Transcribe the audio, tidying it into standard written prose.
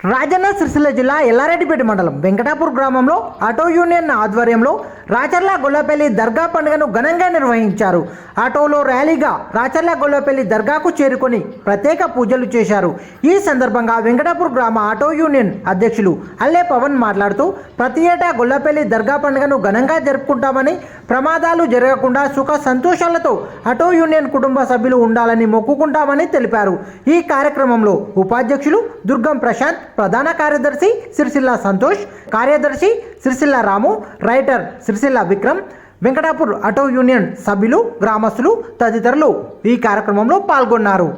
రాజన్న సిరిసిల్ల జిల్లా ఎల్లారెడ్డిపేట మండలం వెంకటాపూర్ గ్రామంలో ఆటో యూనియన్ ఆధ్వర్యంలో రాచర్ల గొల్లపల్లి దర్గా పండుగను ఘనంగా నిర్వహించారు. ఆటోలో ర్యాలీగా రాచర్ల గొల్లపల్లి దర్గాకు చేరుకొని ప్రత్యేక పూజలు చేశారు. ఈ సందర్భంగా వెంకటాపూర్ గ్రామ ఆటో యూనియన్ అధ్యక్షులు అల్లే పవన్ మాట్లాడుతూ ప్రతి ఏటా గొల్లపల్లి దర్గా పండుగను ఘనంగా జరుపుకుంటామని, ప్రమాదాలు జరగకుండా సుఖ సంతోషాలతో ఆటో యూనియన్ కుటుంబ సభ్యులు ఉండాలని మొక్కుకుంటామని తెలిపారు. ఈ కార్యక్రమంలో ఉపాధ్యక్షులు దుర్గం ప్రశాంత్, ప్రధాన కార్యదర్శి సిరిసిల్ల సంతోష్, కార్యదర్శి Sircilla Ramu, writer Sircilla Vikram, Venkatapur auto union సభ్యులు, గ్రామస్తులు తదితరులు ఈ కార్యక్రమంలో పాల్గొన్నారు.